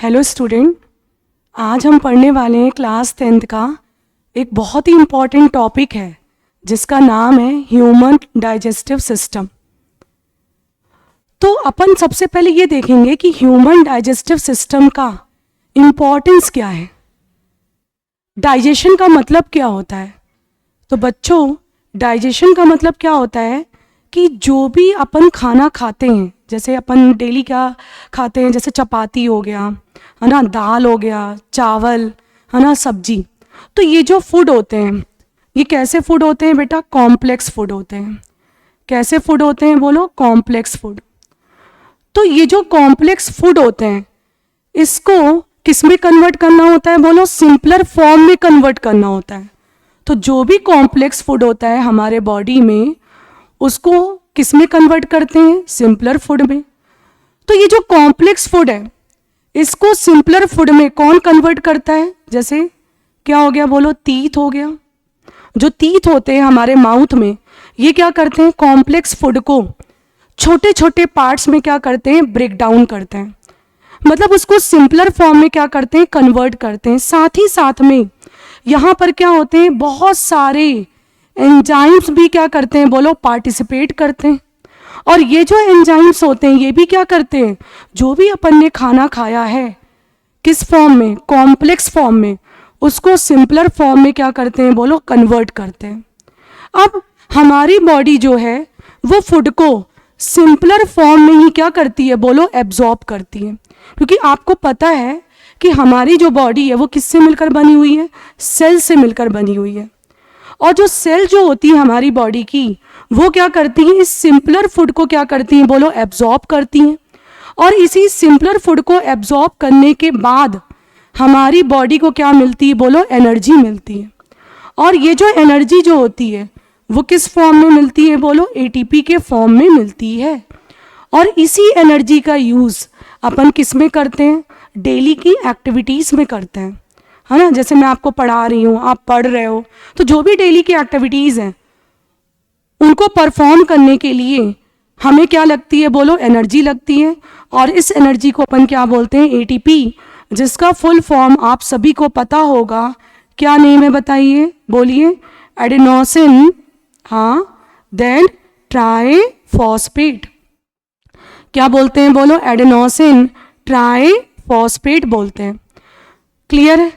Hello student, आज हम पढ़ने वाले हैं क्लास 10th का एक बहुत ही इम्पॉर्टेंट टॉपिक है जिसका नाम है ह्यूमन डाइजेस्टिव सिस्टम। तो अपन सबसे पहले ये देखेंगे कि ह्यूमन डाइजेस्टिव सिस्टम का इम्पॉर्टेंस क्या है, डाइजेशन का मतलब क्या होता है। तो बच्चों, डाइजेशन का मतलब क्या होता है कि जो भी अपन खाना खाते हैं, जैसे अपन डेली क्या खाते हैं, जैसे चपाती हो गया, है ना, दाल हो गया, चावल, है ना, सब्जी। तो ये जो फूड होते हैं, ये कैसे फूड होते हैं बेटा? कॉम्प्लेक्स फूड होते हैं। कैसे फूड होते हैं बोलो? Complex food. तो ये जो कॉम्प्लेक्स फूड होते हैं, इसको किस में कन्वर्ट करना होता है बोलो? सिंपलर फॉर्म में कन्वर्ट करना होता है। तो जो भी कॉम्प्लेक्स फूड होता है हमारे बॉडी में, उसको किस में कन्वर्ट करते हैं? सिंपलर फूड में। तो ये जो कॉम्प्लेक्स फूड है, इसको सिंपलर फूड में कौन कन्वर्ट करता है? जैसे क्या हो गया बोलो? टीथ हो गया। जो टीथ होते हैं हमारे माउथ में, ये क्या करते हैं? कॉम्प्लेक्स फूड को छोटे छोटे पार्ट्स में क्या करते हैं? ब्रेक डाउन करते हैं, मतलब उसको सिंपलर फॉर्म में क्या करते हैं? कन्वर्ट करते हैं। साथ ही साथ में यहाँ पर क्या होते हैं? बहुत सारे एंजाइम्स भी क्या करते हैं बोलो? पार्टिसिपेट करते हैं। और ये जो एंजाइम्स होते हैं, ये भी क्या करते हैं? जो भी अपन ने खाना खाया है, किस फॉर्म में? कॉम्प्लेक्स फॉर्म में, उसको सिंपलर फॉर्म में क्या करते हैं बोलो? कन्वर्ट करते हैं। अब हमारी बॉडी जो है वो फूड को सिंपलर फॉर्म में ही क्या करती है बोलो? एब्जॉर्ब करती है। क्योंकि आपको पता है कि हमारी जो बॉडी है वो किससे मिलकर बनी हुई है? सेल से मिलकर बनी हुई है। और जो सेल जो होती है हमारी बॉडी की, वो क्या करती हैं? इस सिंपलर फूड को क्या करती हैं बोलो? एब्जॉर्ब करती हैं। और इसी सिंपलर फूड को एब्जॉर्ब करने के बाद हमारी बॉडी को क्या मिलती है बोलो? एनर्जी मिलती है। और ये जो एनर्जी जो होती है वो किस फॉर्म में मिलती है बोलो? एटीपी के फॉर्म में मिलती है। और इसी एनर्जी का यूज़ अपन किस में करते हैं? डेली की एक्टिविटीज़ में करते हैं, है ना। जैसे मैं आपको पढ़ा रही हूँ, आप पढ़ रहे हो, तो जो भी डेली की एक्टिविटीज़ हैं उनको परफॉर्म करने के लिए हमें क्या लगती है बोलो? एनर्जी लगती है। और इस एनर्जी को अपन क्या बोलते हैं? एटीपी, जिसका फुल फॉर्म आप सभी को पता होगा। क्या नेम है बताइए, बोलिए? एडेनोसिन, हाँ, देन ट्राइफॉस्फेट। क्या बोलते हैं बोलो? एडेनोसिन ट्राइफॉस्फेट बोलते हैं। क्लियर है?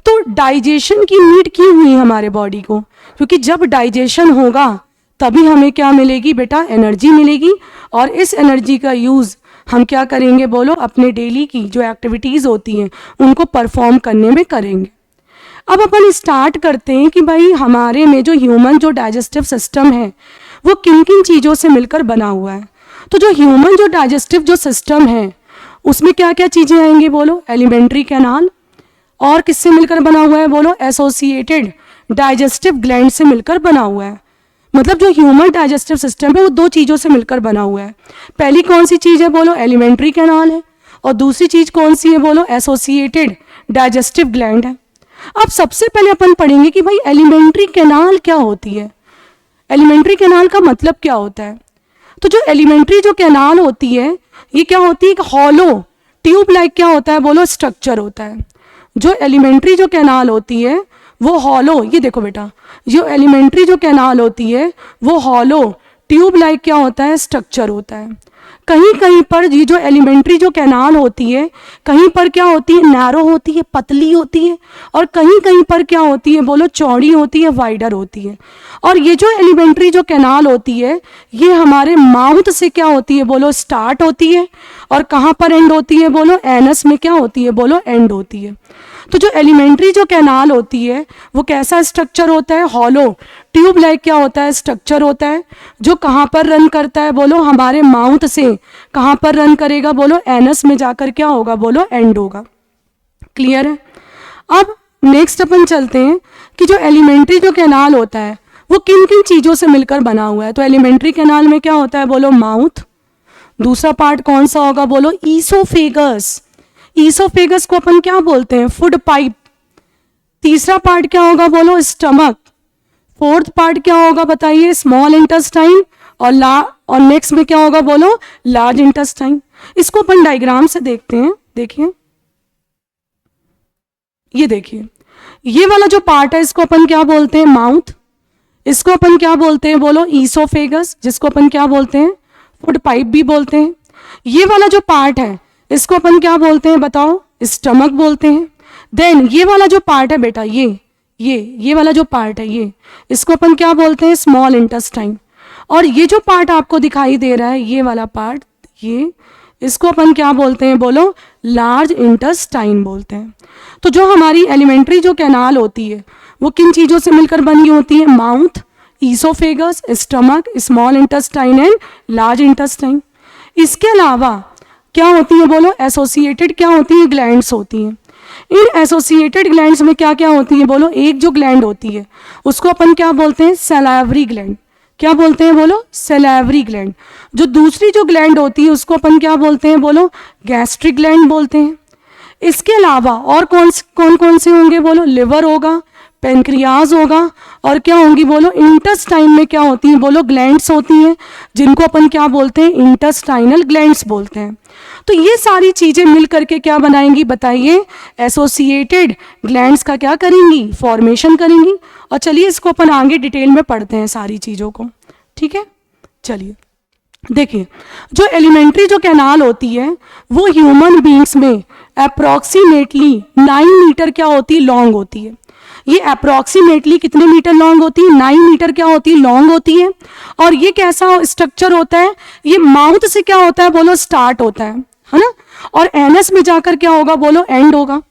तो डाइजेशन की नीड क्यों हुई हमारे बॉडी को? क्योंकि जब डाइजेशन होगा तभी हमें क्या मिलेगी बेटा? एनर्जी मिलेगी। और इस एनर्जी का यूज़ हम क्या करेंगे बोलो? अपने डेली की जो एक्टिविटीज़ होती हैं उनको परफॉर्म करने में करेंगे। अब अपन स्टार्ट करते हैं कि भाई हमारे में जो ह्यूमन जो डाइजेस्टिव सिस्टम है वो किन किन चीज़ों से मिलकर बना हुआ है। तो जो ह्यूमन जो डाइजेस्टिव जो सिस्टम है उसमें क्या क्या चीज़ें आएंगी बोलो? एलिमेंट्री कैनाल, और किससे मिलकर बना हुआ है बोलो? एसोसिएटेड डाइजेस्टिव ग्लैंड से मिलकर बना हुआ है। मतलब जो ह्यूमन डाइजेस्टिव सिस्टम है वो दो चीज़ों से मिलकर बना हुआ है। पहली कौन सी चीज़ है बोलो? एलिमेंट्री कैनाल है। और दूसरी चीज़ कौन सी है बोलो? एसोसिएटेड डाइजेस्टिव ग्लैंड है। अब सबसे पहले अपन पढ़ेंगे कि भाई एलिमेंट्री कैनाल क्या होती है, एलिमेंट्री कैनाल का मतलब क्या होता है। तो जो एलिमेंट्री जो कैनाल होती है, ये क्या होती है? एक हॉलो ट्यूब लाइक क्या होता है बोलो? स्ट्रक्चर होता है। जो एलिमेंट्री जो कैनाल होती है वो हॉलो, ये देखो बेटा, जो एलिमेंट्री जो कैनाल होती है वो हॉलो ट्यूब लाइक क्या होता है? स्ट्रक्चर होता है। कहीं कहीं पर ये जो एलिमेंट्री जो कैनाल होती है, कहीं पर क्या होती है? नैरो होती है, पतली होती है। और कहीं कहीं पर क्या होती है बोलो? चौड़ी होती है, वाइडर होती है। और ये जो एलिमेंट्री जो कैनाल होती है, ये हमारे माउथ से क्या होती है बोलो? स्टार्ट होती है। और कहाँ पर एंड होती है बोलो? एनस में क्या होती है बोलो? एंड होती है। तो जो एलिमेंट्री जो कैनाल होती है वो कैसा स्ट्रक्चर होता है? हॉलो ट्यूब लाइक क्या होता है? स्ट्रक्चर होता है। जो कहाँ पर रन करता है बोलो? हमारे माउथ से कहाँ पर रन करेगा बोलो? एनस में जाकर क्या होगा बोलो? एंड होगा। क्लियर है? अब नेक्स्ट अपन चलते हैं कि जो एलिमेंट्री जो कैनाल होता है वो किन किन चीज़ों से मिलकर बना हुआ है। तो एलिमेंट्री कैनाल में क्या होता है बोलो? माउथ। दूसरा पार्ट कौन सा होगा बोलो? ईसोफेगस। ईसोफेगस को अपन क्या बोलते हैं? Food pipe. तीसरा पार्ट क्या होगा बोलो? स्टमक। फोर्थ पार्ट क्या होगा बताइए? Small intestine. और नेक्स्ट में क्या होगा बोलो? Large intestine. इसको अपन डायग्राम से देखते हैं, देखिए। ये देखिए, ये वाला जो पार्ट है इसको अपन क्या बोलते हैं, माउथ। इसको अपन क्या बोलते हैं बोलो, ईसोफेगस, जिसको अपन क्या बोलते हैं, फूड पाइप भी बोलते हैं। ये वाला जो पार्ट है इसको अपन क्या बोलते हैं बताओ, स्टमक बोलते हैं। देन ये वाला जो पार्ट है बेटा, ये वाला जो पार्ट है ये, इसको अपन क्या बोलते हैं, स्मॉल इंटेस्टाइन। और ये जो पार्ट आपको दिखाई दे रहा है, ये वाला पार्ट, ये, इसको अपन क्या बोलते हैं बोलो, लार्ज इंटेस्टाइन बोलते हैं। तो जो हमारी एलिमेंट्री जो कैनाल होती है वो किन चीज़ों से मिलकर बनी होती है, mouth, oesophagus, stomach, small intestine and large intestine. इसके अलावा क्या होती है बोलो, एसोसिएटेड क्या होती है, ग्लैंड्स होती हैं। इन एसोसिएटेड ग्लैंड्स में क्या क्या होती है बोलो, एक जो ग्लैंड होती है उसको अपन क्या बोलते हैं, सैलावरी ग्लैंड। क्या बोलते हैं बोलो, सैलावरी ग्लैंड। जो दूसरी जो ग्लैंड होती है उसको अपन क्या बोलते हैं बोलो, गैस्ट्रिक ग्लैंड बोलते हैं। इसके अलावा और कौन कौन से होंगे बोलो, लिवर होगा, पेनक्रियाज होगा, और क्या होंगी बोलो, इंटेस्टाइन में क्या होती हैं बोलो, ग्लैंड्स होती हैं, जिनको अपन क्या बोलते हैं, इंटेस्टाइनल ग्लैंड्स बोलते हैं। तो ये सारी चीज़ें मिल करके क्या बनाएंगी बताइए, एसोसिएटेड ग्लैंड्स का क्या करेंगी, फॉर्मेशन करेंगी। और चलिए इसको अपन आगे डिटेल में पढ़ते हैं सारी चीज़ों को, ठीक है। चलिए देखिए, जो एलिमेंट्री जो कैनाल होती है वो ह्यूमन बींग्स में अप्रॉक्सीमेटली 9 मीटर क्या होती है, लॉन्ग होती है। ये अप्रॉक्सीमेटली कितने मीटर लॉन्ग होती है, 9 मीटर क्या होती है, लॉन्ग होती है। और ये कैसा स्ट्रक्चर होता है, ये माउथ से क्या होता है बोलो, स्टार्ट होता है ना, और एनस में जाकर क्या होगा बोलो, एंड होगा।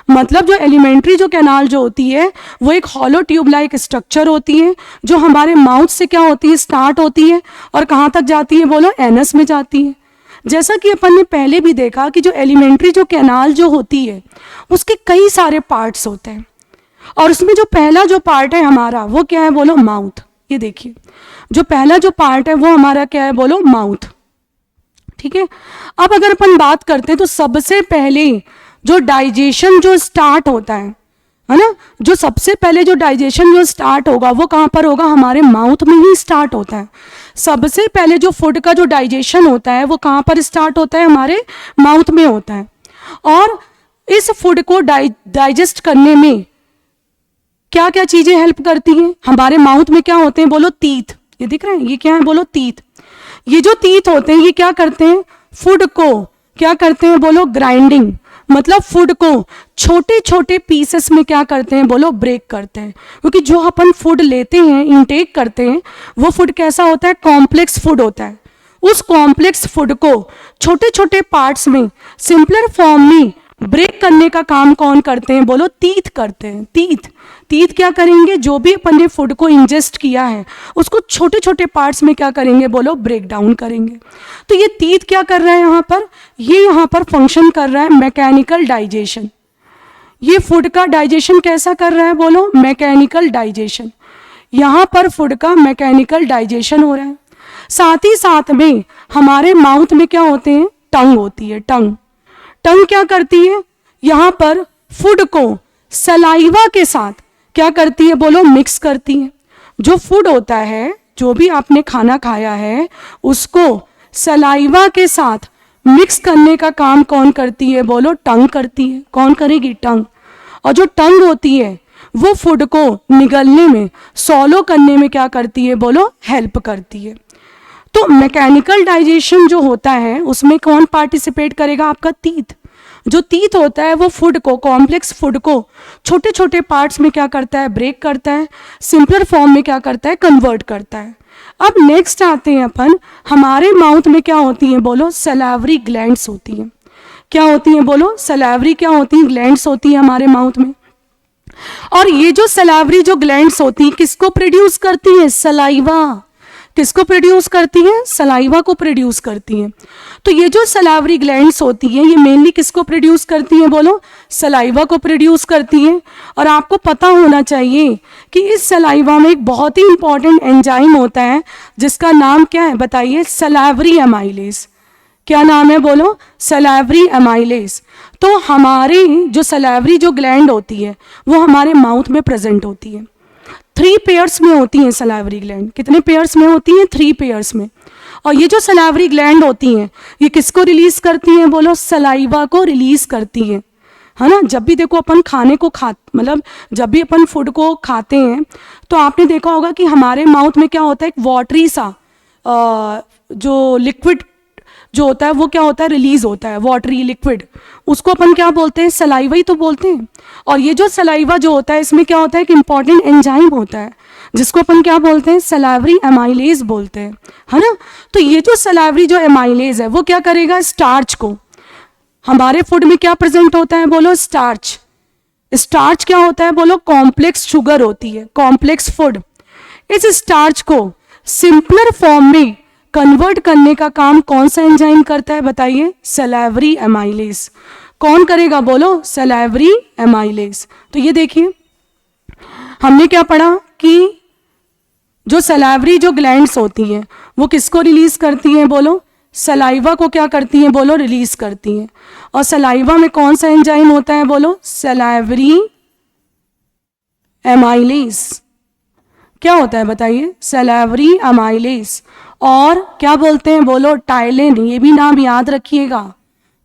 मतलब जो एलिमेंट्री जो कैनाल जो होती है वो एक हॉलो ट्यूब लाइक स्ट्रक्चर होती है, जो हमारे माउथ से क्या होती है, स्टार्ट होती है, और कहाँ तक जाती है बोलो, एनस में जाती है। जैसा कि अपन ने पहले भी देखा कि जो एलिमेंट्री जो कैनाल जो होती है उसके कई सारे पार्ट्स होते हैं, और उसमें जो पहला जो पार्ट है हमारा वो क्या है बोलो, माउथ। ये देखिए, जो पहला जो पार्ट है वो हमारा क्या है बोलो, माउथ, ठीक है। अब अगर अपन बात करते हैं तो सबसे पहले जो डाइजेशन जो स्टार्ट होता है ना, जो सबसे पहले जो डाइजेशन जो स्टार्ट होगा वो कहाँ पर होगा, हमारे माउथ में ही स्टार्ट होता है। सबसे पहले जो फूड का जो डाइजेशन होता है वो कहाँ पर स्टार्ट होता है, हमारे माउथ में होता है। और इस फूड को डाइजेस्ट करने में क्या क्या चीजें हेल्प करती हैं, हमारे माउथ में क्या होते हैं बोलो, तीत। ये दिख रहे हैं, ये क्या है बोलो, तीत। ये जो तीत होते हैं ये क्या करते हैं, फूड को क्या करते हैं बोलो, ग्राइंडिंग, मतलब फूड को छोटे छोटे पीसेस में क्या करते हैं बोलो, ब्रेक करते हैं। क्योंकि जो अपन फूड लेते हैं, इंटेक करते हैं, वो फूड कैसा होता है, कॉम्प्लेक्स फूड होता है। उस कॉम्प्लेक्स फूड को छोटे छोटे पार्ट्स में सिंपलर फॉर्म में ब्रेक करने का काम कौन करते हैं बोलो, तीत करते हैं। तीत क्या करेंगे, जो भी अपन ने फूड को इंजेस्ट किया है उसको छोटे छोटे पार्ट्स में क्या करेंगे बोलो, ब्रेक डाउन करेंगे। तो ये तीत क्या कर रहा है यहाँ पर, ये यहाँ पर फंक्शन कर रहा है मैकेनिकल डाइजेशन। ये फूड का डाइजेशन कैसा कर रहा है बोलो, मैकेनिकल डाइजेशन। यहाँ पर फूड का मैकेनिकल डाइजेशन हो रहा है। साथ ही साथ में हमारे माउथ में क्या होते हैं, टंग होती है। टंग क्या करती है, यहाँ पर फूड को सलाइवा के साथ क्या करती है बोलो, मिक्स करती है। जो फूड होता है, जो भी आपने खाना खाया है उसको सलाइवा के साथ मिक्स करने का काम कौन करती है बोलो, टंग करती है। कौन करेगी, टंग। और जो टंग होती है वो फूड को निगलने में, सॉलो करने में क्या करती है बोलो, हेल्प करती है। तो मैकेनिकल डाइजेशन जो होता है उसमें कौन पार्टिसिपेट करेगा, आपका तीत। जो तीत होता है वो फूड को, कॉम्प्लेक्स फूड को छोटे छोटे पार्ट्स में क्या करता है, ब्रेक करता है, सिंपलर फॉर्म में क्या करता है, कन्वर्ट करता है। अब नेक्स्ट आते हैं अपन, हमारे माउथ में क्या होती है बोलो, सलावरी ग्लैंड्स होती हैं। क्या होती हैं बोलो, सलावरी क्या होती हैं, ग्लैंड्स होती है हमारे माउथ में। और ये जो सलावरी जो ग्लैंड्स होती हैं किसको प्रोड्यूस करती हैं, सलाइवा। किसको प्रोड्यूस करती हैं, सलाइवा को प्रोड्यूस करती हैं। तो ये जो सलावरी ग्लैंड्स होती हैं ये मेनली किसको प्रोड्यूस करती हैं बोलो, सलाइवा को प्रोड्यूस करती हैं। और आपको पता होना चाहिए कि इस सलाइवा में एक बहुत ही इंपॉर्टेंट एंजाइम होता है जिसका नाम क्या है बताइए, सलावरी एमाइलेज। क्या नाम है बोलो, सलावरी एमाइलेज। तो हमारी जो सलावरी जो ग्लैंड होती है वो हमारे माउथ में प्रेजेंट होती है। 3 पेयर्स में होती हैं सलावरी ग्लैंड। कितने पेयर्स में होती हैं, 3 पेयर्स में। और ये जो सलावरी ग्लैंड होती हैं ये किसको रिलीज करती हैं बोलो, सलाइवा को रिलीज करती हैं। है ना। जब भी देखो अपन खाने को मतलब जब भी अपन फूड को खाते हैं तो आपने देखा होगा कि हमारे माउथ में क्या होता है, एक वाटरी सा जो लिक्विड जो होता है वो क्या होता है, रिलीज होता है, वाटरी लिक्विड। उसको अपन क्या बोलते हैं, सलाइवा ही तो बोलते हैं। और ये जो सलाइवा जो होता है इसमें क्या होता है, एक इंपॉर्टेंट एंजाइम होता है जिसको अपन क्या बोलते हैं, सलाइवरी एमाइलेज बोलते हैं, है ना। तो ये जो सलाइवरी जो एमाइलेज है वो क्या करेगा, स्टार्च को, हमारे फूड में क्या प्रेजेंट होता है बोलो, स्टार्च। स्टार्च क्या होता है बोलो, कॉम्प्लेक्स शुगर होती है, कॉम्प्लेक्स फूड। इस स्टार्च को सिंपलर फॉर्म में कन्वर्ट करने का काम कौन सा एंजाइम करता है बताइए, सलाइवरी एमाइलेज। कौन करेगा बोलो, सलाइवरी एमाइलेज। तो ये देखिए हमने क्या पढ़ा कि जो सलाइवरी जो ग्लैंड्स होती हैं वो किसको रिलीज करती हैं बोलो, सलाइवा को क्या करती हैं बोलो, रिलीज करती हैं। और सलाइवा में कौन सा एंजाइम होता है बोलो, सलाइवरी एमाइलेज। क्या होता है बताइए, सलाइवरी एमाइलेज। और क्या बोलते हैं बोलो, टाइलिन। ये भी नाम याद रखिएगा,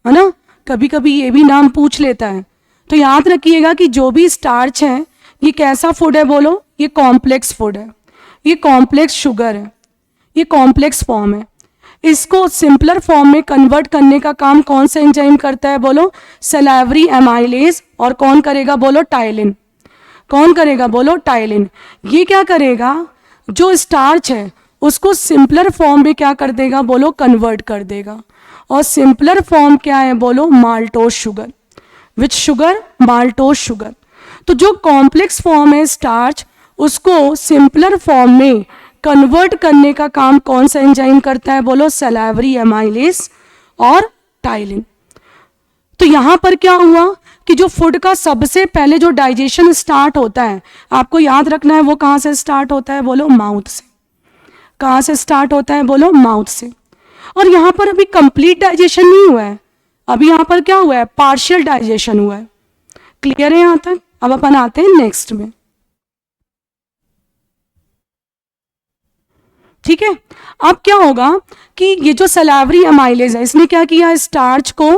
है ना, कभी कभी ये भी नाम पूछ लेता है। तो याद रखिएगा कि जो भी स्टार्च है ये कैसा फूड है बोलो, ये कॉम्प्लेक्स फूड है, ये कॉम्प्लेक्स शुगर है, ये कॉम्प्लेक्स फॉर्म है। इसको सिंपलर फॉर्म में कन्वर्ट करने का काम कौन सा एंजाइम करता है बोलो, सलाइवरी एमाइलेज। और कौन करेगा बोलो, टाइलिन। कौन करेगा बोलो, टाइलिन। ये क्या करेगा, जो स्टार्च है उसको सिंपलर फॉर्म में क्या कर देगा बोलो, कन्वर्ट कर देगा। और सिंपलर फॉर्म क्या है बोलो, माल्टोज शुगर। विच शुगर, माल्टोज शुगर। तो जो कॉम्प्लेक्स फॉर्म है स्टार्च उसको सिंपलर फॉर्म में कन्वर्ट करने का काम कौन सा एंजाइम करता है बोलो, सलाइवरी एमाइलेज और टाइलिन। तो यहां पर क्या हुआ कि जो फूड का सबसे पहले जो डाइजेशन स्टार्ट होता है, आपको याद रखना है वो कहां से स्टार्ट होता है बोलो, माउथ से। कहां से स्टार्ट होता है बोलो, माउथ से। और यहां पर अभी कंप्लीट डाइजेशन नहीं हुआ है, अभी यहां पर क्या हुआ है, पार्शियल डाइजेशन हुआ है। क्लियर है यहां तक। अब अपन आते हैं नेक्स्ट में, ठीक है। अब क्या होगा कि ये जो सलाइवरी एमाइलेज है इसने क्या किया, स्टार्च को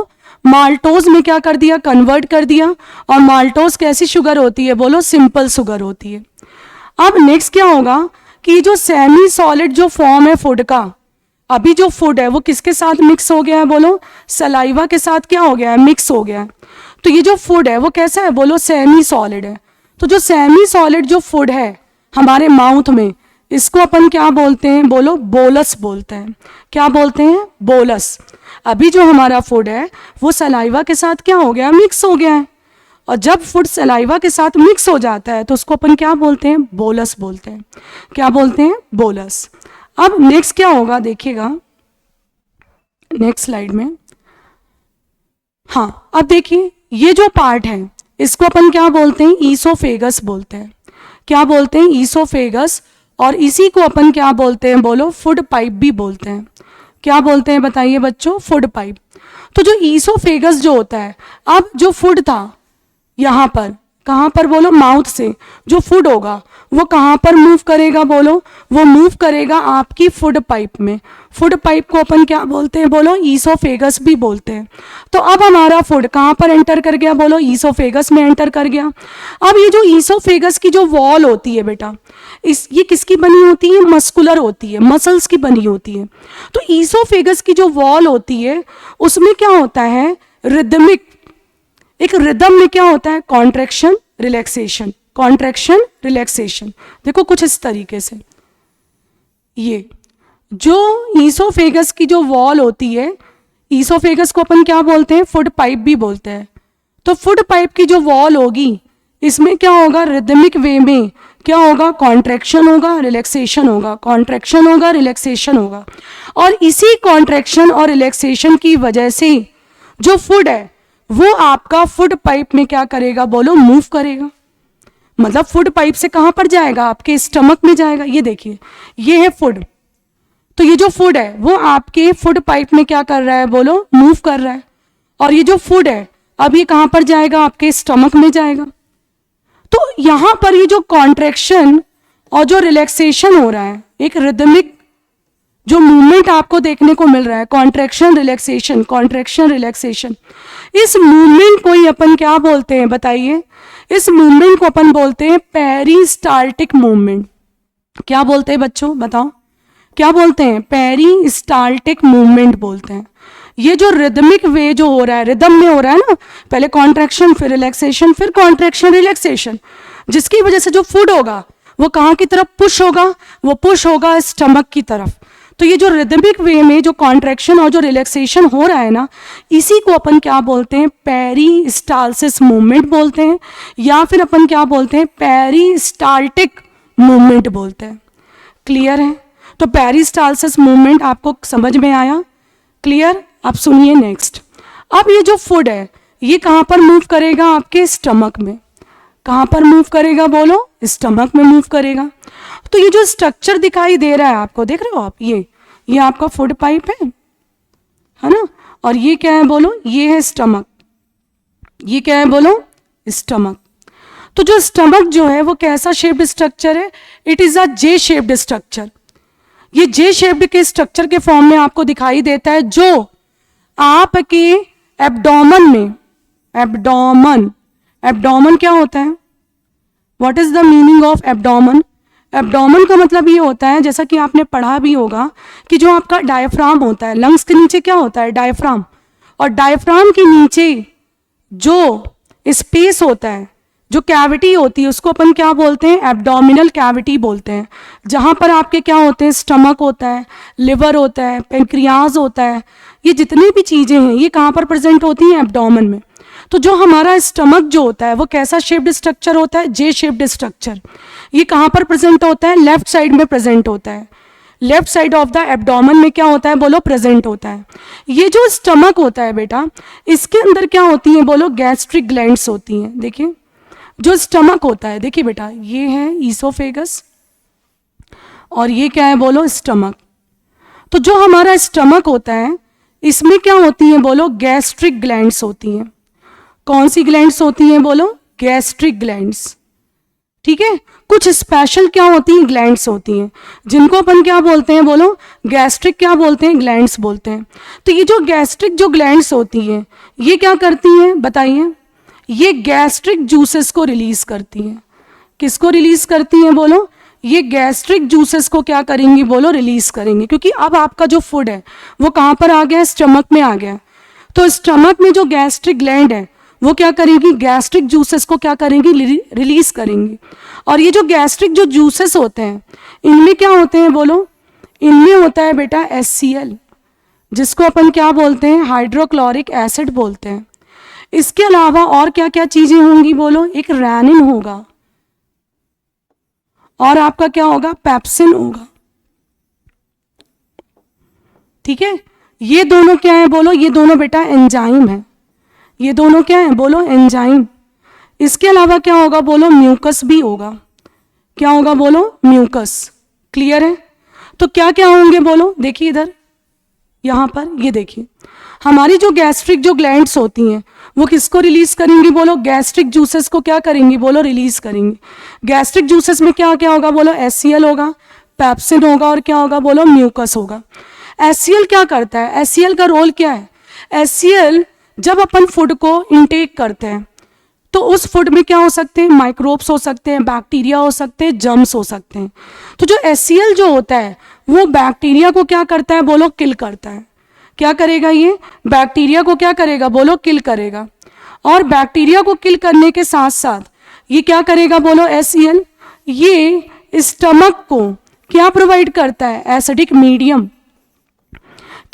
माल्टोज में क्या कर दिया, कन्वर्ट कर दिया। और माल्टोज कैसी शुगर होती है बोलो, सिंपल शुगर होती है। अब नेक्स्ट क्या होगा कि जो सेमी सॉलिड जो फॉर्म है फूड का, अभी जो फूड है वो किसके साथ मिक्स हो गया है बोलो, सलाइवा के साथ क्या हो गया है, मिक्स हो गया है। तो ये जो फूड है वो कैसा है बोलो, सेमी सॉलिड है। तो जो सेमी सॉलिड जो फूड है हमारे माउथ में, इसको अपन क्या बोलते हैं बोलो, बोलस बोलते हैं। क्या बोलते हैं, बोलस। अभी जो हमारा फूड है वो सलाइवा के साथ क्या हो गया, मिक्स हो गया है। और जब फूड सलाइवा के साथ मिक्स हो जाता है तो उसको अपन क्या बोलते हैं, बोलस बोलते हैं। क्या बोलते हैं, बोलस। अब नेक्स्ट क्या होगा देखिएगा नेक्स्ट स्लाइड में। हाँ अब देखिए ये जो पार्ट है इसको अपन क्या बोलते हैं, ईसोफेगस बोलते हैं। क्या बोलते हैं, ईसोफेगस। और इसी को अपन क्या बोलते हैं बोलो, फूड पाइप भी बोलते हैं। क्या बोलते हैं बताइए बच्चों, फूड पाइप। तो जो ईसोफेगस जो होता है, अब जो फूड था यहाँ पर, कहाँ पर बोलो, माउथ से जो फूड होगा वो कहाँ पर मूव करेगा बोलो, वो मूव करेगा आपकी फूड पाइप में। फूड पाइप को अपन क्या बोलते हैं बोलो, ईसोफेगस भी बोलते हैं। तो अब हमारा फूड कहाँ पर एंटर कर गया बोलो, ईसोफेगस में एंटर कर गया। अब ये जो ईसोफेगस की जो वॉल होती है बेटा, ये किसकी बनी होती है, मस्कुलर होती है, मसल्स की बनी होती है। तो ईसोफेगस की जो वॉल होती है उसमें क्या होता है, रिदमिक, एक रिदम में क्या होता है, कॉन्ट्रैक्शन रिलैक्सेशन, कॉन्ट्रैक्शन रिलैक्सेशन। देखो कुछ इस तरीके से, ये जो ईसोफेगस की जो वॉल होती है, ईसोफेगस को अपन क्या बोलते हैं, फूड पाइप भी बोलते हैं। तो फूड पाइप की जो वॉल होगी इसमें क्या होगा, रिदमिक वे में क्या होगा, कॉन्ट्रैक्शन होगा, रिलैक्सेशन होगा, कॉन्ट्रैक्शन होगा, रिलैक्सेशन होगा। और इसी कॉन्ट्रैक्शन और रिलैक्सेशन की वजह से जो फूड है वो आपका फूड पाइप में क्या करेगा बोलो, मूव करेगा। मतलब फूड पाइप से कहां पर जाएगा, आपके स्टमक में जाएगा। ये देखिए ये है फूड, तो ये जो फूड है वो आपके फूड पाइप में क्या कर रहा है बोलो, मूव कर रहा है। और ये जो फूड है अब ये कहां पर जाएगा, आपके स्टमक में जाएगा। तो यहां पर ये जो कॉन्ट्रैक्शन और जो रिलैक्सेशन हो रहा है, एक रिदमिक जो मूवमेंट आपको देखने को मिल रहा है, कॉन्ट्रैक्शन रिलैक्सेशन, कॉन्ट्रैक्शन रिलैक्सेशन, इस मूवमेंट को ही अपन क्या बोलते हैं बताइए? इस मूवमेंट को अपन बोलते हैं पेरिस्टाल्टिक मूवमेंट। क्या बोलते हैं बच्चों, बताओ क्या बोलते हैं? पेरिस्टाल्टिक मूवमेंट बोलते हैं। ये जो रिदमिक वे जो हो रहा है, रिदम में हो रहा है ना, पहले कॉन्ट्रैक्शन फिर रिलैक्सेशन फिर कॉन्ट्रैक्शन रिलैक्सेशन, जिसकी वजह से जो फूड होगा वो कहाँ की तरफ पुश होगा? वो पुश होगा स्टमक की तरफ। तो ये जो रिदमिक वे में जो कॉन्ट्रैक्शन और जो रिलैक्सेशन हो रहा है ना, इसी को अपन क्या बोलते हैं? पेरिस्टालसिस मूवमेंट बोलते हैं, या फिर अपन क्या बोलते हैं? पेरिस्टाल्टिक मूवमेंट बोलते हैं। क्लियर है? तो पेरिस्टालसिस मूवमेंट आपको समझ में आया? क्लियर? अब सुनिए नेक्स्ट। अब ये जो फूड है ये कहाँ पर मूव करेगा? आपके स्टमक में। कहाँ पर मूव करेगा बोलो? स्टमक में मूव करेगा। तो ये जो स्ट्रक्चर दिखाई दे रहा है आपको, देख रहे हो आप, ये आपका फूड पाइप है ना, और ये क्या है बोलो? ये है स्टमक। ये क्या है बोलो? स्टमक। तो जो स्टमक जो है वो कैसा शेप्ड स्ट्रक्चर है? It is a J shaped structure. ये जे शेप्ड के स्ट्रक्चर के फॉर्म में आपको दिखाई देता है, जो आपके एब्डोमन में, एब्डोमन क्या होता है? What is the meaning of abdomen? Abdomen का मतलब ये होता है, जैसा कि आपने पढ़ा भी होगा, कि जो आपका डायफ्राम होता है, लंग्स के नीचे क्या होता है? डायफ्राम। और डायफ्राम के नीचे जो स्पेस होता है, जो कैविटी होती है, उसको अपन क्या बोलते हैं? एब्डोमिनल कैविटी बोलते हैं। जहाँ पर आपके क्या होते हैं? स्टमक होता है, लिवर होता है, पेनक्रियाज होता है, ये जितनी भी चीज़ें हैं ये कहाँ पर प्रेजेंट होती हैं? एब्डोमेन में। तो जो हमारा स्टमक जो होता है वो कैसा शेप्ड स्ट्रक्चर होता है? जे शेप्ड स्ट्रक्चर। ये कहाँ पर प्रेजेंट होता है? लेफ्ट साइड में प्रेजेंट होता है। Left side of the abdomen में क्या होता है बोलो? प्रेजेंट होता है। ये जो स्टमक होता है बेटा, इसके अंदर क्या होती है बोलो? गैस्ट्रिक ग्लैंड्स होती हैं। देखिए जो स्टमक होता है, देखिए बेटा, ये है ईसोफेगस और ये क्या है बोलो? स्टमक। तो जो हमारा स्टमक होता है इसमें क्या होती हैं बोलो? गैस्ट्रिक ग्लैंड्स होती हैं। कौन सी ग्लैंड्स होती हैं बोलो? Gastric glands. ठीक है, कुछ स्पेशल क्या होती हैं? ग्लैंड्स होती हैं, जिनको अपन क्या बोलते हैं बोलो? गैस्ट्रिक क्या बोलते हैं? ग्लैंड्स बोलते हैं। तो ये जो गैस्ट्रिक जो ग्लैंड्स होती हैं ये क्या करती हैं बताइए? ये गैस्ट्रिक जूसेस को रिलीज करती हैं। किसको रिलीज करती हैं बोलो? ये गैस्ट्रिक जूसेस को क्या करेंगी बोलो? रिलीज करेंगे, क्योंकि अब आपका जो फूड है वो कहाँ पर आ गया? स्टमक में आ गया। तो स्टमक में जो गैस्ट्रिक ग्लैंड है वो क्या करेंगी? गैस्ट्रिक जूसेस को क्या करेंगी? रिलीज करेंगी। और ये जो गैस्ट्रिक जो जूसेस होते हैं इनमें क्या होते हैं बोलो? इनमें होता है बेटा HCl, जिसको अपन क्या बोलते हैं? हाइड्रोक्लोरिक एसिड बोलते हैं। इसके अलावा और क्या क्या चीजें होंगी बोलो? एक रेनिन होगा और आपका क्या होगा? पेप्सिन होगा। ठीक है, ये दोनों क्या है बोलो? ये दोनों बेटा एंजाइम है। ये दोनों क्या है बोलो? एंजाइम। इसके अलावा क्या होगा बोलो? म्यूकस भी होगा। क्या होगा बोलो? म्यूकस। क्लियर है? तो क्या क्या होंगे बोलो? देखिए इधर यहाँ पर ये देखिए, हमारी जो गैस्ट्रिक जो ग्लैंड्स होती हैं वो किसको रिलीज करेंगी बोलो? गैस्ट्रिक जूसेस को क्या करेंगी बोलो? रिलीज करेंगी। गैस्ट्रिक जूसेस में क्या क्या होगा बोलो? HCl होगा, पेप्सिन होगा और क्या होगा बोलो? म्यूकस होगा। HCl क्या करता है? HCl का रोल क्या है? HCl जब अपन फूड को इनटेक करते हैं तो उस फूड में क्या हो सकते हैं? माइक्रोब्स हो सकते हैं, बैक्टीरिया हो सकते हैं, जर्म्स हो सकते हैं। तो जो HCl जो होता है वो बैक्टीरिया को क्या करता है बोलो? किल करता है। क्या करेगा? ये बैक्टीरिया को क्या करेगा बोलो? किल करेगा। और बैक्टीरिया को किल करने के साथ साथ ये क्या करेगा बोलो? HCl ये स्टमक को क्या प्रोवाइड करता है? Acidic medium.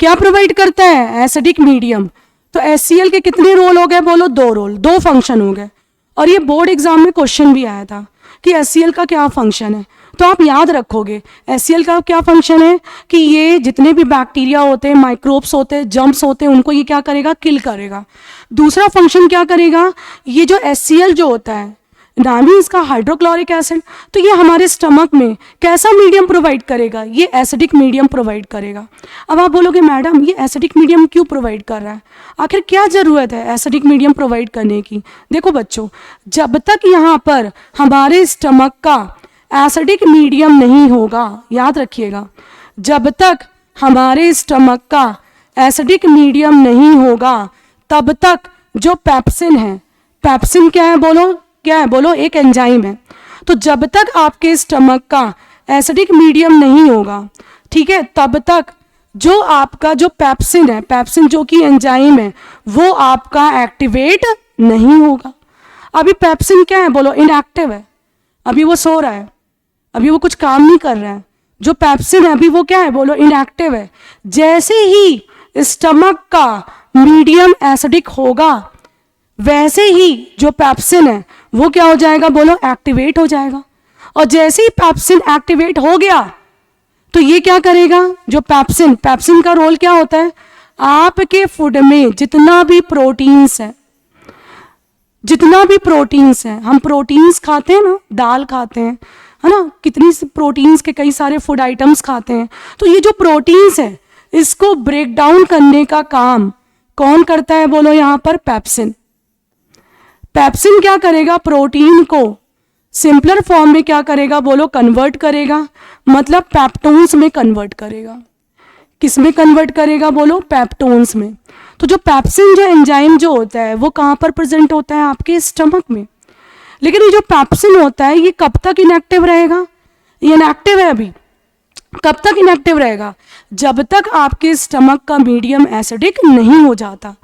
क्या प्रोवाइड करता है? Acidic medium. तो HCl के कितने रोल हो गए बोलो? 2 रोल, 2 फंक्शन हो गए। और ये बोर्ड एग्जाम में क्वेश्चन भी आया था कि HCl का क्या फंक्शन है। तो आप याद रखोगे HCl का क्या फंक्शन है कि ये जितने भी बैक्टीरिया होते हैं, माइक्रोब्स होते हैं, जर्म्स होते हैं, उनको ये क्या करेगा? किल करेगा। दूसरा फंक्शन क्या करेगा? ये जो HCl जो होता है, नाम ही इसका हाइड्रोक्लोरिक एसिड, तो ये हमारे स्टमक में कैसा मीडियम प्रोवाइड करेगा? ये एसिडिक मीडियम प्रोवाइड करेगा। अब आप बोलोगे मैडम ये एसिडिक मीडियम क्यों प्रोवाइड कर रहा है? आखिर क्या ज़रूरत है एसिडिक मीडियम प्रोवाइड करने की? देखो बच्चों, जब तक यहाँ पर हमारे स्टमक का एसिडिक मीडियम नहीं होगा, याद रखिएगा, जब तक हमारे स्टमक का एसिडिक मीडियम नहीं होगा तब तक जो पेप्सिन है, पेप्सिन क्या है बोलो, क्या है बोलो, एक एंजाइम है। तो जब तक आपके स्टमक का एसिडिक मीडियम नहीं होगा, ठीक है, तब तक जो आपका जो पेप्सिन है, पेप्सिन जो कि एंजाइम है, वो आपका एक्टिवेट नहीं होगा। अभी पेप्सिन क्या है बोलो, इनएक्टिव है, अभी वो सो रहा है, अभी वो कुछ काम नहीं कर रहा है। जो पेप्सिन है अभी वो क्या है बोलो, इनएक्टिव है। जैसे ही स्टमक का मीडियम एसिडिक होगा, वैसे ही जो पेप्सिन है वो क्या हो जाएगा बोलो, एक्टिवेट हो जाएगा। और जैसे ही पेप्सिन एक्टिवेट हो गया तो ये क्या करेगा, जो पेप्सिन, पेप्सिन का रोल क्या होता है, आपके फूड में जितना भी प्रोटीन्स है, जितना भी प्रोटीन्स हैं, हम प्रोटीन्स खाते हैं ना, दाल खाते हैं, है ना, कितनी प्रोटीन्स के कई सारे फूड आइटम्स खाते हैं। तो ये जो प्रोटीन्स है इसको ब्रेक डाउन करने का काम कौन करता है बोलो, यहाँ पर पेप्सिन। पेप्सिन क्या करेगा, प्रोटीन को सिंपलर फॉर्म में क्या करेगा बोलो, कन्वर्ट करेगा, मतलब पेप्टोन्स में कन्वर्ट करेगा। किस में कन्वर्ट करेगा बोलो, पेप्टोन्स में। तो जो पेप्सिन जो एंजाइम जो होता है वो कहाँ पर प्रेजेंट होता है, आपके स्टमक में। लेकिन ये जो पेप्सिन होता है ये कब तक इनएक्टिव रहेगा, ये इनएक्टिव है अभी। कब तक इनएक्टिव रहेगा, जब तक आपके स्टमक का मीडियम एसिडिक नहीं हो जाता।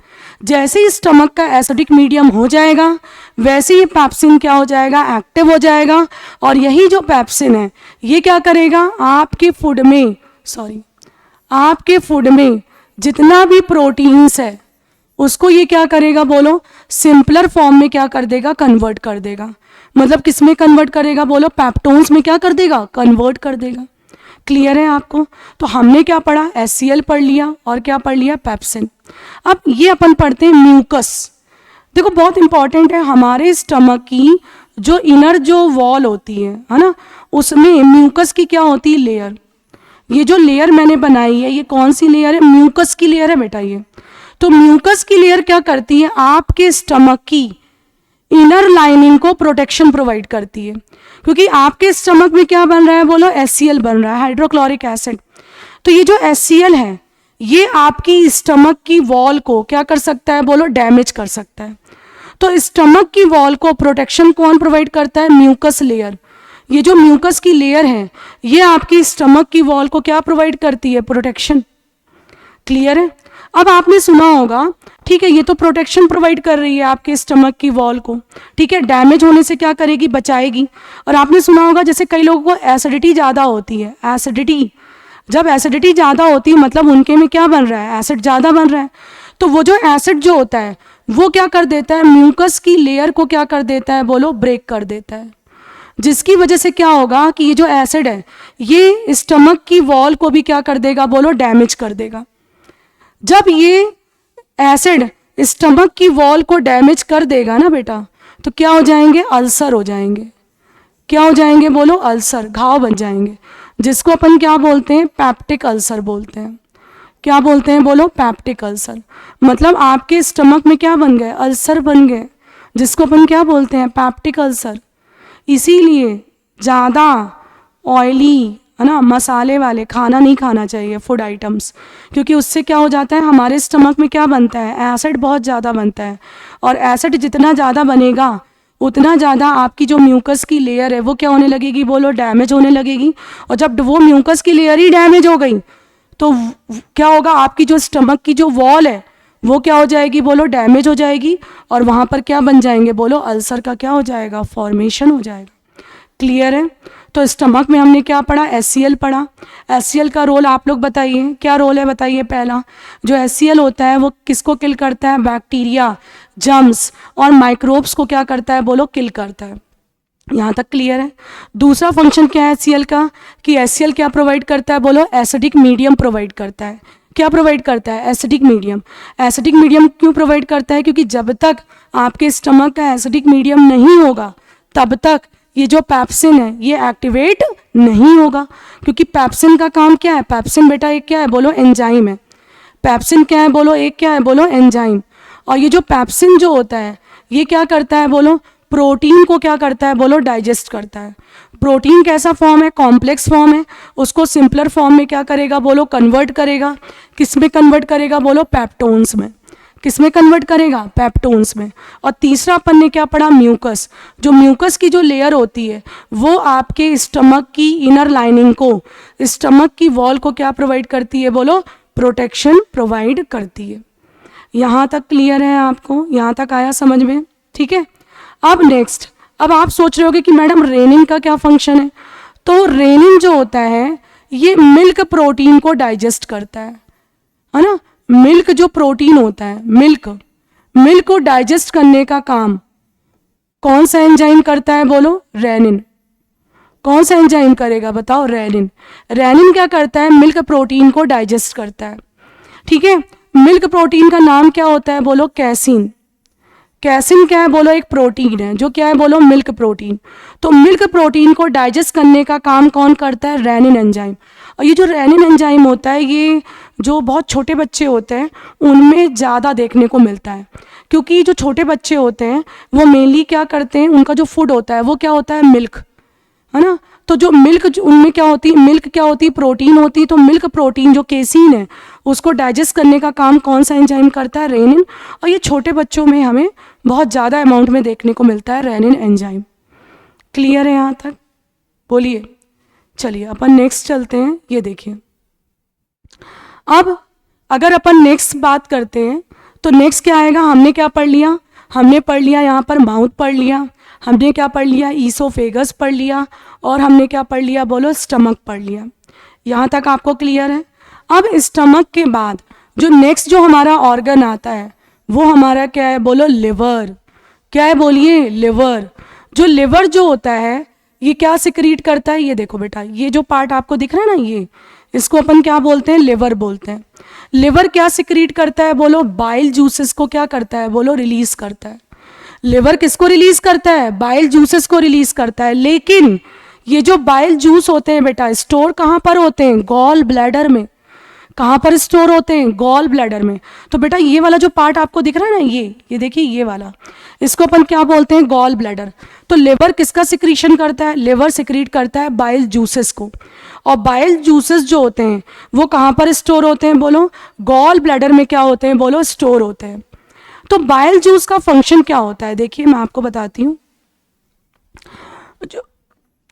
जैसे ही स्टमक का एसिडिक मीडियम हो जाएगा वैसे ही पेप्सिन क्या हो जाएगा, एक्टिव हो जाएगा। और यही जो पेप्सिन है ये क्या करेगा, आपके फूड में, आपके फूड में जितना भी प्रोटीन्स है उसको ये क्या करेगा बोलो, सिंपलर फॉर्म में क्या कर देगा, कन्वर्ट कर देगा। मतलब किस में कन्वर्ट करेगा बोलो, पेप्टोन्स में क्या कर देगा, कन्वर्ट कर देगा। क्लियर है आपको। तो हमने क्या पढ़ा, HCl पढ़ लिया और क्या पढ़ लिया, पेप्सिन। अब ये अपन पढ़ते हैं म्यूकस। देखो बहुत इंपॉर्टेंट है, हमारे स्टमक की जो इनर जो वॉल होती है ना, उसमें म्यूकस की क्या होती है, लेयर। ये जो लेयर मैंने बनाई है ये कौन सी लेयर है, म्यूकस की लेयर है बेटा ये। तो म्यूकस की लेयर क्या करती है, आपके स्टमक की इनर लाइनिंग को प्रोटेक्शन प्रोवाइड करती है। क्योंकि आपके स्टमक में क्या बन रहा है बोलो, HCl बन रहा है, हाइड्रोक्लोरिक एसिड। तो ये जो HCl है ये आपकी स्टमक की वॉल को क्या कर सकता है बोलो, डैमेज कर सकता है। तो स्टमक की वॉल को प्रोटेक्शन कौन प्रोवाइड करता है, म्यूकस लेयर। ये जो म्यूकस की लेयर है ये आपकी स्टमक की वॉल को क्या प्रोवाइड करती है, प्रोटेक्शन। क्लियर है। अब आपने सुना होगा, ठीक है, ये तो प्रोटेक्शन प्रोवाइड कर रही है आपके स्टमक की वॉल को, ठीक है, डैमेज होने से क्या करेगी, बचाएगी। और आपने सुना होगा जैसे कई लोगों को एसिडिटी ज़्यादा होती है, एसिडिटी, जब एसिडिटी ज़्यादा होती है मतलब उनके में क्या बन रहा है, एसिड ज़्यादा बन रहा है। तो वो जो एसिड जो होता है वो क्या कर देता है, म्यूकस की लेयर को क्या कर देता है बोलो, ब्रेक कर देता है। जिसकी वजह से क्या होगा कि ये जो एसिड है ये स्टमक की वॉल को भी क्या कर देगा बोलो, डैमेज कर देगा। जब ये एसिड स्टमक की वॉल को डैमेज कर देगा ना बेटा, तो क्या हो जाएंगे, अल्सर हो जाएंगे। क्या हो जाएंगे बोलो, अल्सर, घाव बन जाएंगे, जिसको अपन क्या बोलते हैं, पैप्टिक अल्सर बोलते हैं। क्या बोलते हैं बोलो, पैप्टिक अल्सर। मतलब आपके स्टमक में क्या बन गए, अल्सर बन गए, जिसको अपन क्या बोलते हैं, पैप्टिक अल्सर। इसीलिए ज़्यादा ऑयली, है ना, मसाले वाले खाना नहीं खाना चाहिए, फूड आइटम्स, क्योंकि उससे क्या हो जाता है, हमारे स्टमक में क्या बनता है, एसिड बहुत ज़्यादा बनता है। और एसिड जितना ज़्यादा बनेगा उतना ज़्यादा आपकी जो म्यूकस की लेयर है वो क्या होने लगेगी बोलो, डैमेज होने लगेगी। और जब वो म्यूकस की लेयर ही डैमेज हो गई तो क्या होगा, आपकी जो स्टमक की जो वॉल है वो क्या हो जाएगी बोलो, डैमेज हो जाएगी। और वहाँ पर क्या बन जाएंगे बोलो, अल्सर का क्या हो जाएगा, फॉर्मेशन हो जाएगा। क्लियर है। तो स्टमक में हमने क्या पढ़ा, HCl पढ़ा। HCl का रोल आप लोग बताइए, क्या रोल है बताइए। पहला जो HCl होता है वो किसको किल करता है, बैक्टीरिया, जर्म्स और माइक्रोब्स को क्या करता है बोलो, किल करता है। यहाँ तक क्लियर है। दूसरा फंक्शन क्या है HCl का, कि HCl क्या प्रोवाइड करता है बोलो, एसिडिक मीडियम प्रोवाइड करता है। क्या प्रोवाइड करता है, एसिडिक मीडियम। एसिडिक मीडियम क्यों प्रोवाइड करता है, क्योंकि जब तक आपके स्टमक का एसिडिक मीडियम नहीं होगा तब तक ये जो पेप्सिन है ये एक्टिवेट नहीं होगा। क्योंकि पेप्सिन का काम क्या है, पेप्सिन बेटा एक क्या है बोलो, एंजाइम है। पेप्सिन क्या है बोलो, एक क्या है बोलो, एंजाइम। और ये जो पेप्सिन जो होता है ये क्या करता है बोलो, प्रोटीन को क्या करता है बोलो, डाइजेस्ट करता है। प्रोटीन कैसा फॉर्म है, कॉम्प्लेक्स फॉर्म है, उसको सिंपलर फॉर्म में क्या करेगा बोलो, कन्वर्ट करेगा। किस में कन्वर्ट करेगा बोलो, पेप्टोन्स में। किस में कन्वर्ट करेगा, पेप्टोन्स में। और तीसरा अपन ने क्या पढ़ा, म्यूकस। जो म्यूकस की जो लेयर होती है वो आपके स्टमक की इनर लाइनिंग को, स्टमक की वॉल को क्या प्रोवाइड करती है बोलो, प्रोटेक्शन प्रोवाइड करती है। यहाँ तक क्लियर है आपको, यहाँ तक आया समझ में, ठीक है। अब नेक्स्ट, अब आप सोच रहे होगे कि मैडम रेनिन का क्या फंक्शन है। तो रेनिन जो होता है ये मिल्क प्रोटीन को डाइजेस्ट करता है ना। मिल्क जो प्रोटीन होता है, मिल्क को डाइजेस्ट करने का काम कौन सा एंजाइम करता है बोलो, रेनिन। कौन सा एंजाइम करेगा बताओ, रेनिन। रेनिन क्या करता है, मिल्क प्रोटीन को डाइजेस्ट करता है, ठीक है। मिल्क प्रोटीन का नाम क्या होता है बोलो, कैसीन। कैसीन क्या है बोलो, एक प्रोटीन है। जो क्या है बोलो, मिल्क प्रोटीन। तो मिल्क प्रोटीन को डाइजेस्ट करने का काम कौन करता है, रेनिन एंजाइम। और ये जो रेनिन एंजाइम होता है ये जो बहुत छोटे बच्चे होते हैं उनमें ज़्यादा देखने को मिलता है, क्योंकि जो छोटे बच्चे होते हैं वो मेनली क्या करते हैं, उनका जो फूड होता है वो क्या होता है, मिल्क, है ना। तो जो मिल्क उनमें क्या होती है, मिल्क क्या होती है, प्रोटीन होती है। तो मिल्क प्रोटीन जो केसीन है उसको डाइजेस्ट करने का काम कौन सा एंजाइम करता है, रेनिन। और ये छोटे बच्चों में हमें बहुत ज़्यादा अमाउंट में देखने को मिलता है रेनिन एंजाइम। क्लियर है यहाँ तक, बोलिए। चलिए अपन नेक्स्ट चलते हैं। ये देखिए, अब अगर अपन नेक्स्ट बात करते हैं तो नेक्स्ट क्या आएगा, हमने क्या पढ़ लिया, हमने पढ़ लिया यहाँ पर माउथ पढ़ लिया, हमने क्या पढ़ लिया, ईसोफेगस पढ़ लिया, और हमने क्या पढ़ लिया बोलो, स्टमक पढ़ लिया। यहाँ तक आपको क्लियर है। अब स्टमक के बाद जो नेक्स्ट जो हमारा ऑर्गन आता है वो हमारा क्या है बोलो, लिवर। क्या है बोलिए, लिवर। जो लिवर जो होता है ये क्या सिक्रीट करता है, ये देखो बेटा, ये जो पार्ट आपको दिख रहा है ना, ये इसको अपन क्या बोलते हैं, लिवर बोलते हैं। लिवर क्या सिक्रीट करता है बोलो, बाइल जूसेस को क्या करता है बोलो, रिलीज करता है। लिवर किसको रिलीज करता है, बाइल जूसेस को रिलीज करता है। लेकिन ये जो बाइल जूस होते हैं बेटा स्टोर कहाँ पर होते हैं, गॉल ब्लैडर में। कहाँ पर स्टोर होते हैं, गॉल ब्लैडर में। तो बेटा ये वाला जो पार्ट आपको दिख रहा है ना, ये देखिए ये वाला, इसको अपन क्या बोलते हैं, गॉल ब्लैडर। तो लिवर किसका सिक्रीशन करता है, लिवर सिक्रीट करता है बाइल जूसेस को। और बाइल जूसेस जो होते हैं वो कहाँ पर स्टोर होते हैं बोलो, गॉल ब्लैडर में क्या होते हैं बोलो, स्टोर होते हैं। तो बाइल जूस का फंक्शन क्या होता है, देखिए मैं आपको बताती हूँ।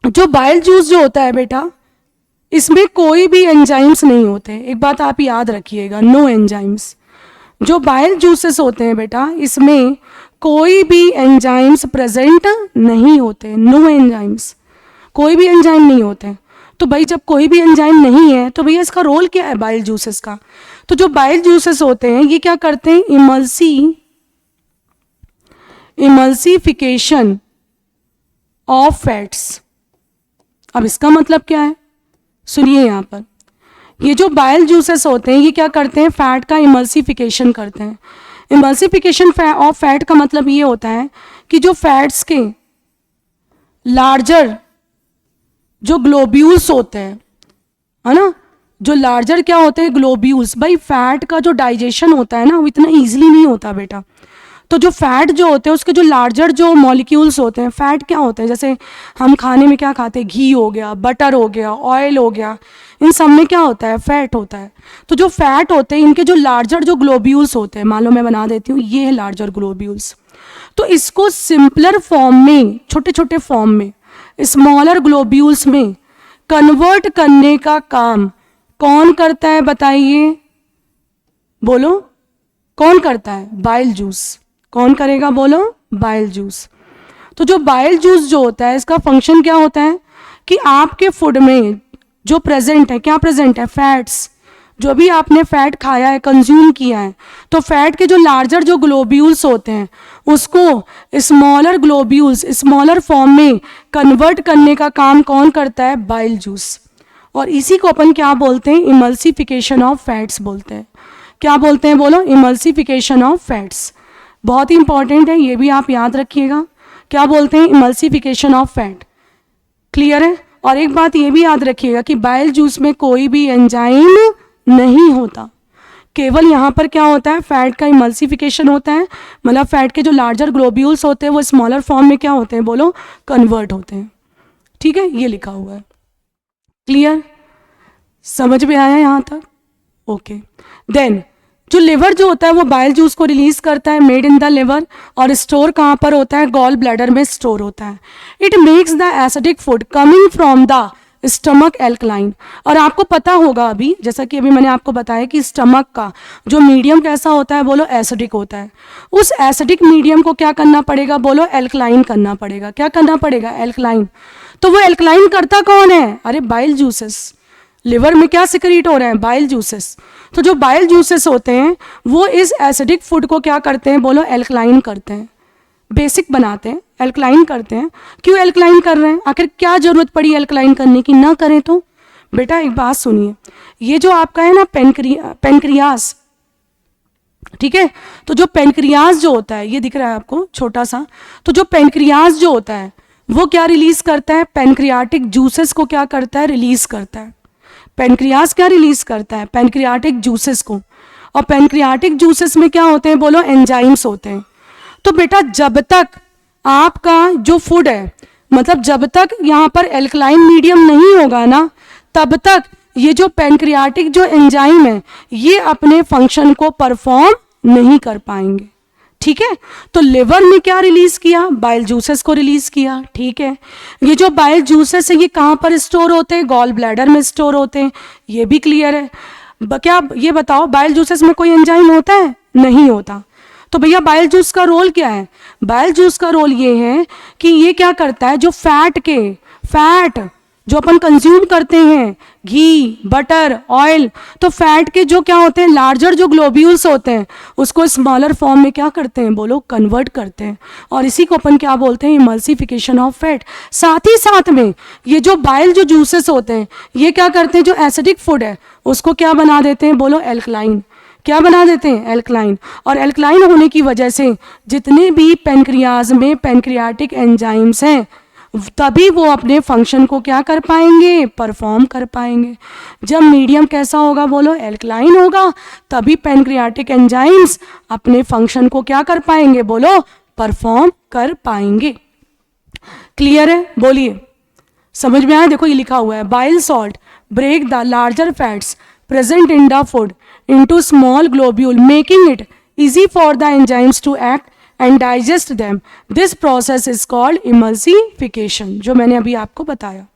जो बाइल जूस जो होता है बेटा इसमें कोई भी एंजाइम्स नहीं होते। एक बात आप याद रखिएगा, नो एंजाइम्स। जो बाइल जूसेस होते हैं बेटा इसमें कोई भी एंजाइम्स प्रेजेंट नहीं होते, नो एंजाइम्स, कोई भी एंजाइम नहीं होते। तो भाई जब कोई भी एंजाइम नहीं है तो भैया इसका रोल क्या है बाइल जूसेस का। तो जो बाइल जूसेस होते हैं ये क्या करते हैं, इमल्सिफिकेशन ऑफ फैट्स। अब इसका मतलब क्या है, सुनिए यहाँ पर, ये जो बाइल जूसेस होते हैं ये क्या करते हैं, फैट का इमल्सिफिकेशन करते हैं। इमल्सिफिकेशन ऑफ फैट का मतलब ये होता है कि जो फैट्स के लार्जर जो ग्लोब्यूल्स होते हैं, है ना, जो लार्जर क्या होते हैं, ग्लोब्यूल्स। भाई फैट का जो डाइजेशन होता है ना वो इतना इजीली नहीं होता बेटा। तो जो फैट जो होते हैं उसके जो लार्जर जो मॉलिक्यूल्स होते हैं, फैट क्या होते हैं, जैसे हम खाने में क्या खाते हैं, घी हो गया, बटर हो गया, ऑयल हो गया, इन सब में क्या होता है, फैट होता है। तो जो फैट होते हैं इनके जो लार्जर जो ग्लोब्यूल्स होते हैं, मान लो मैं बना देती हूँ, ये है लार्जर ग्लोब्यूल्स। तो इसको सिंपलर फॉर्म में, छोटे छोटे फॉर्म में, स्मॉलर ग्लोब्यूल्स में कन्वर्ट करने का काम कौन करता है बताइए, बोलो कौन करता है, बाइल जूस। कौन करेगा बोलो, बाइल जूस। तो जो बाइल जूस जो होता है इसका फंक्शन क्या होता है कि आपके फूड में जो प्रेजेंट है, क्या प्रेजेंट है, फैट्स। जो भी आपने फैट खाया है, कंज्यूम किया है, तो फैट के जो लार्जर जो ग्लोब्यूल्स होते हैं उसको स्मॉलर ग्लोब्यूल्स, स्मॉलर फॉर्म में कन्वर्ट करने का काम कौन करता है, बाइल जूस। और इसी को अपन क्या बोलते हैं, इमल्सिफिकेशन ऑफ फैट्स बोलते हैं। क्या बोलते हैं बोलो, इमल्सिफिकेशन ऑफ फैट्स। बहुत ही इंपॉर्टेंट है, ये भी आप याद रखिएगा। क्या बोलते हैं, इमल्सिफिकेशन ऑफ फैट। क्लियर है। और एक बात ये भी याद रखिएगा कि बाइल जूस में कोई भी एंजाइम नहीं होता। केवल यहाँ पर क्या होता है, फैट का इमल्सिफिकेशन होता है, मतलब फैट के जो लार्जर ग्लोब्यूल्स होते हैं वो स्मॉलर फॉर्म में क्या होते हैं, बोलो, कन्वर्ट होते हैं। ठीक है, ये लिखा हुआ है। क्लियर, समझ में आया यहाँ तक? ओके। देन जो लिवर जो होता है वो बाइल जूस को रिलीज करता है, मेड इन द लिवर, और स्टोर कहाँ पर होता है, गॉल ब्लैडर में स्टोर होता है। It makes the acidic food coming from the stomach alkaline. और आपको पता होगा अभी, जैसा कि अभी मैंने आपको बताया कि स्टमक का जो मीडियम कैसा होता है, बोलो, एसिडिक होता है। उस एसिडिक मीडियम को क्या करना पड़ेगा, बोलो, एल्कलाइन करना पड़ेगा। क्या करना पड़ेगा, एल्कलाइन। तो वो एल्कलाइन करता कौन है, अरे बाइल जूसेस। लिवर में क्या सिक्रीट हो रहे हैं, बाइल जूसेस। तो जो बाइल जूसेस होते हैं वो इस एसिडिक फूड को क्या करते हैं, बोलो, एल्कलाइन करते हैं, बेसिक बनाते हैं, एल्कलाइन करते हैं। क्यों एल्कलाइन कर रहे हैं, आखिर क्या जरूरत पड़ी एल्कलाइन करने की, ना करें तो? बेटा एक बात सुनिए, ये जो आपका है ना पेनक्रियास, ठीक है, तो जो पेनक्रियास जो होता है, ये दिख रहा है आपको छोटा सा, तो जो पेनक्रियास जो होता है वो क्या रिलीज करता है, पेनक्रियाटिक जूसेस को क्या करता है, रिलीज करता है। पेनक्रियास क्या रिलीज करता है, पेनक्रियाटिक जूसेस को। और पेनक्रियाटिक जूसेस में क्या होते हैं, बोलो, एंजाइम्स होते हैं। तो बेटा जब तक आपका जो फूड है, मतलब जब तक यहाँ पर एल्कलाइन मीडियम नहीं होगा ना, तब तक ये जो पेनक्रियाटिक जो एंजाइम है ये अपने फंक्शन को परफॉर्म नहीं कर पाएंगे। ठीक है, तो लिवर ने क्या रिलीज किया, बाइल जूसेस को रिलीज किया। ठीक है, ये जो बाइल जूसेस है ये कहाँ पर स्टोर होते हैं, गॉल ब्लैडर में स्टोर होते हैं, ये भी क्लियर है। क्या ये बताओ, बाइल जूसेस में कोई एंजाइम होता है, नहीं होता। तो भैया बाइल जूस का रोल क्या है, बाइल जूस का रोल ये है कि ये क्या करता है, जो फैट जो अपन कंज्यूम करते हैं, घी, बटर, ऑयल, तो फैट के जो क्या होते हैं, लार्जर जो ग्लोब्यूल्स होते हैं उसको स्मॉलर फॉर्म में क्या करते हैं, बोलो, कन्वर्ट करते हैं। और इसी को अपन क्या बोलते हैं, इमल्सिफिकेशन ऑफ फैट। साथ ही साथ में ये जो बाइल जो जूसेस होते हैं ये क्या करते हैं, जो एसिडिक फूड है उसको क्या बना देते हैं, बोलो, एल्कलाइन। क्या बना देते हैं, एल्कलाइन। और एल्कलाइन होने की वजह से जितने भी पेनक्रियाज में पेनक्रियाटिक एंजाइम्स हैं तभी वो अपने फंक्शन को क्या कर पाएंगे, परफॉर्म कर पाएंगे। जब मीडियम कैसा होगा, बोलो, एल्कलाइन होगा, तभी पेनक्रियाटिक एंजाइम्स अपने फंक्शन को क्या कर पाएंगे, बोलो, परफॉर्म कर पाएंगे। क्लियर है, बोलिए, समझ में आया? देखो ये लिखा हुआ है, bile salt break the larger fats present in the food into small globule, making it easy for the enzymes to act and digest them. This process is called emulsification, जो मैंने अभी आपको बताया।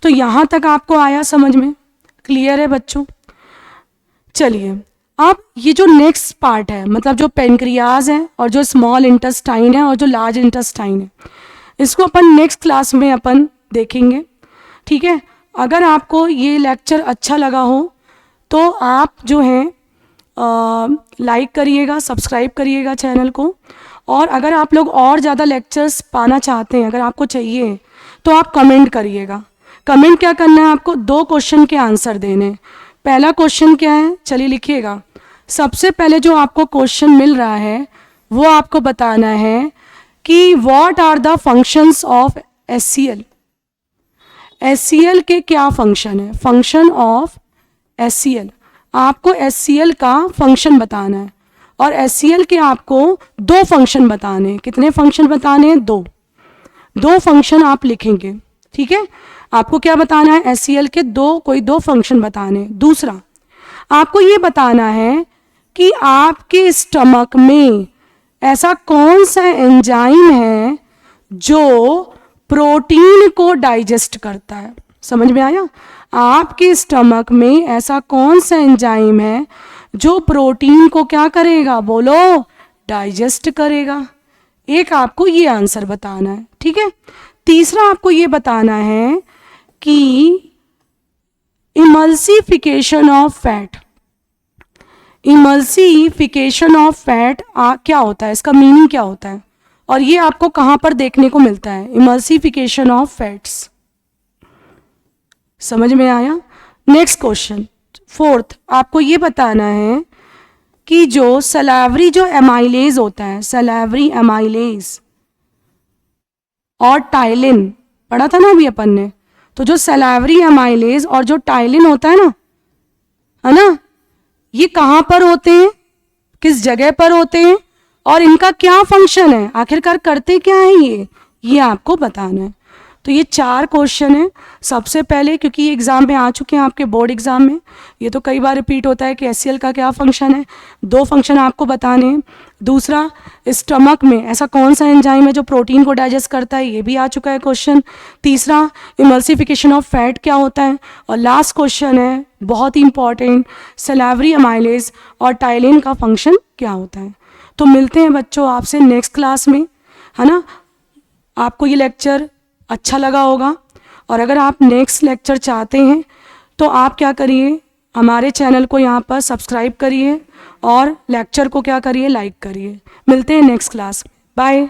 तो यहाँ तक आपको आया समझ में? क्लियर है बच्चों? चलिए अब ये जो नेक्स्ट पार्ट है, मतलब जो पेनक्रियाज है और जो स्मॉल इंटेस्टाइन है और जो लार्ज इंटेस्टाइन है, इसको अपन नेक्स्ट क्लास में अपन देखेंगे। ठीक है, अगर आपको ये लेक्चर अच्छा लगा हो तो आप जो है लाइक करिएगा, सब्सक्राइब करिएगा चैनल को। और अगर आप लोग और ज़्यादा लेक्चर्स पाना चाहते हैं, अगर आपको चाहिए तो आप कमेंट करिएगा। कमेंट क्या करना है आपको, 2 क्वेश्चन के आंसर देने। पहला क्वेश्चन क्या है, चलिए लिखिएगा। सबसे पहले जो आपको क्वेश्चन मिल रहा है वो आपको बताना है कि what are the functions of HCl। HCl के क्या फंक्शन है, फंक्शन ऑफ HCl। आपको HCl का फंक्शन बताना है और HCl के आपको 2 फंक्शन बताने हैं। कितने फंक्शन बताने हैं, 2 फंक्शन आप लिखेंगे। ठीक है, आपको क्या बताना है, HCl के कोई दो फंक्शन बताने हैं। दूसरा आपको ये बताना है कि आपके स्टमक में ऐसा कौन सा एंजाइम है जो प्रोटीन को डाइजेस्ट करता है। समझ में आया? आपके स्टमक में ऐसा कौन सा एंजाइम है जो प्रोटीन को क्या करेगा, बोलो, डाइजेस्ट करेगा। एक आपको ये आंसर बताना है। ठीक है, तीसरा आपको ये बताना है कि emulsification of fat, emulsification of fat क्या होता है, इसका मीनिंग क्या होता है और ये आपको कहाँ पर देखने को मिलता है, इमल्सिफिकेशन ऑफ फैट्स। समझ में आया? नेक्स्ट क्वेश्चन, 4th, आपको ये बताना है कि जो सलावरी जो एमाइलेज होता है, सलावरी एमाइलेज और टाइलिन, पढ़ा था ना अभी अपन ने। तो जो सलावरी एमाइलेज और जो टाइलिन होता है ना, ये कहाँ पर होते हैं, किस जगह पर होते हैं और इनका क्या फंक्शन है, आखिरकार करते क्या है ये आपको बताना है। तो ये 4 क्वेश्चन है। सबसे पहले, क्योंकि ये एग्ज़ाम में आ चुके हैं आपके बोर्ड एग्ज़ाम में, ये तो कई बार रिपीट होता है कि HCl का क्या फंक्शन है, 2 फंक्शन आपको बताने हैं। दूसरा, स्टमक में ऐसा कौन सा एंजाइम है जो प्रोटीन को डाइजेस्ट करता है, ये भी आ चुका है क्वेश्चन। तीसरा, इमल्सिफिकेशन ऑफ फैट क्या होता है। और लास्ट क्वेश्चन है बहुत ही इंपॉर्टेंट, सैलिवरी अमाइलेज और टाइलिन का फंक्शन क्या होता है। तो मिलते हैं बच्चों आपसे नेक्स्ट क्लास में, है ना। आपको ये लेक्चर अच्छा लगा होगा, और अगर आप नेक्स्ट लेक्चर चाहते हैं तो आप क्या करिए, हमारे चैनल को यहाँ पर सब्सक्राइब करिए और लेक्चर को क्या करिए, लाइक करिए। मिलते हैं नेक्स्ट क्लास, बाय।